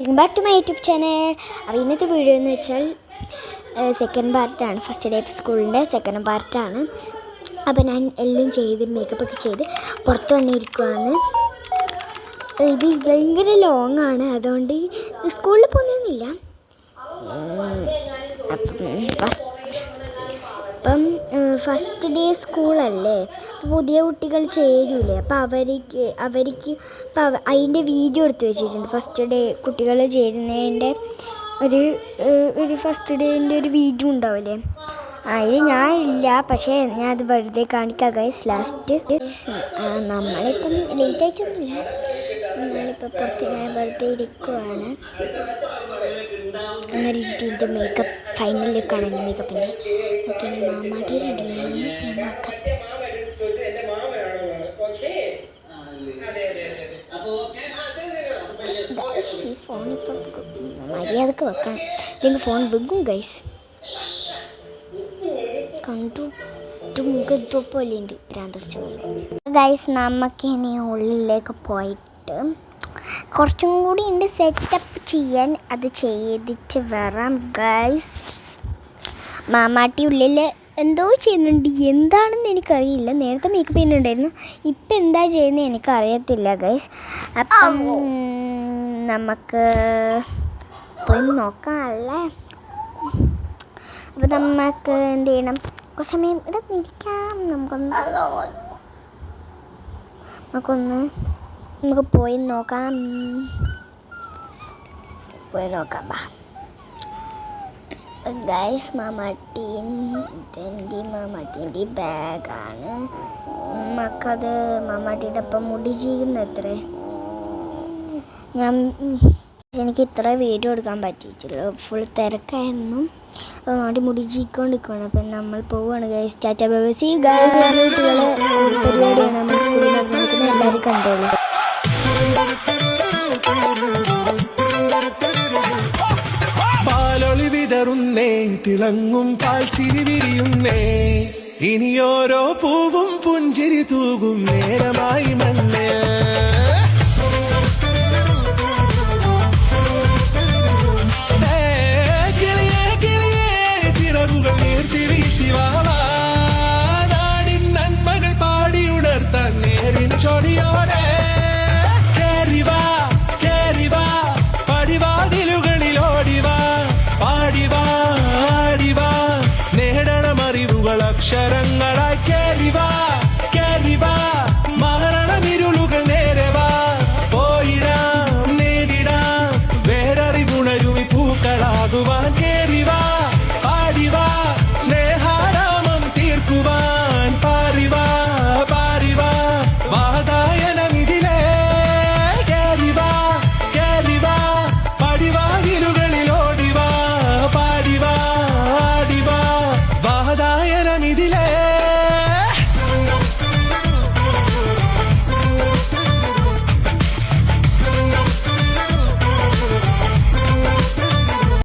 Welcome back to my YouTube channel. അപ്പോൾ ഇന്നത്തെ video എന്ന് വെച്ചാൽ സെക്കൻഡ് പാർട്ടാണ്. ഫസ്റ്റ് ഡേ സ്കൂളിൻ്റെ സെക്കൻഡ് പാർട്ടാണ്. അപ്പോൾ ഞാൻ എല്ലാം ചെയ്ത് മേക്കപ്പൊക്കെ ചെയ്ത് പുറത്ത് വന്നിരിക്കുവാണ്. ഇത് ഭയങ്കര ലോങ് ആണ്, അതുകൊണ്ട് സ്കൂളിൽ പോകുന്നൊന്നുമില്ല. അപ്പം ഫസ്റ്റ് ഡേ സ്കൂളല്ലേ, അപ്പോൾ പുതിയ കുട്ടികൾ ചേരൂലേ, അപ്പോൾ അവർക്ക് ഇപ്പം അതിൻ്റെ വീഡിയോ എടുത്ത് വെച്ചിട്ടുണ്ട്. ഫസ്റ്റ് ഡേ കുട്ടികൾ ചേരുന്നതിൻ്റെ ഒരു ഫസ്റ്റ് ഡേൻ്റെ ഒരു വീഡിയോ ഉണ്ടാവില്ലേ, അതിൽ ഞാൻ ഇല്ല, പക്ഷേ ഞാൻ അത് വെറുതെ കാണിക്കാം ഗൈസ്. ലാസ്റ്റ് നമ്മളിപ്പം ലേറ്റ് ആയിട്ടൊന്നുമില്ല, നമ്മളിപ്പോൾ പുറത്ത് ഞാൻ വെറുതെ ഇരിക്കുവാണ്. അങ്ങനെ ഇതിൻ്റെ മേക്കപ്പ് ഫൈനൽ ലുക്കാണ് എൻ്റെ മേക്കപ്പിൻ്റെ. ഓക്കെ, മാമാട്ടി റെഡിയായി നോക്കാം. ഈ ഫോണിപ്പോൾ മര്യാദക്ക് വെക്കണം, ഇല്ലെങ്കിൽ ഫോൺ വെക്കും ഗൈസ്. കണ്ടു പോലെ ഉണ്ട് ഭ്രാന്തടിച്ച പോലെ. ഗൈസ്, നമുക്ക് ഇനി ഉള്ളിലേക്ക് പോയിട്ട് കുറച്ചും കൂടി ഉണ്ട് സെറ്റപ്പ് ചെയ്യാൻ, അത് ചെയ്തിട്ട് വരാം ഗൈസ്. മാമാട്ടി ഉള്ളിൽ എന്തോ ചെയ്യുന്നുണ്ട്, എന്താണെന്ന് എനിക്കറിയില്ല. നേരത്തെ മേക്കപ്പ് ചെയ്യുന്നുണ്ടായിരുന്നു, ഇപ്പം എന്താ ചെയ്യുന്നത് എനിക്കറിയത്തില്ല ഗൈസ്. അപ്പം നമുക്ക് പോയി നോക്കാം അല്ലേ. അപ്പം നമുക്ക് എന്ത് ചെയ്യണം, കുറച്ച് സമയം ഇവിടെ നിൽക്കാം. നമുക്ക് പോയി നോക്കാം. ബാ ഗൈസ്. മാമാട്ടീൻ്റെ ബാഗാണ്. നമുക്കത് മാമാട്ടീൻ്റെ ഒപ്പം മുടി ചെയ്യുന്ന എത്രേ, എനിക്ക് ഇത്ര വീഡിയോ എടുക്കാൻ പറ്റിയിട്ടുള്ളൂ, ഫുൾ തിരക്കായിരുന്നു. അപ്പോൾ മാട്ടി മുടി ചീക്കൊണ്ടിരിക്കുകയാണ്. അപ്പം നമ്മൾ പോവുകയാണ് ഗൈസ്. ടാറ്റ ബൈ ബൈ. See guys. കുട്ടികൾ സ്കൂൾ പരിപാടിയാണ്, നമ്മൾ സ്കൂളിൽ നടന്നിരിക്കുന്ന എല്ലാവരും കണ്ടോളൂ. പാലൊളി വിതറുന്നേ, തിളങ്ങും പാൽച്ചിരി വിരിയുന്നേ, ഇനിയോരോ പൂവും പുഞ്ചിരി തൂകും നേരമായി മണ്ണേ.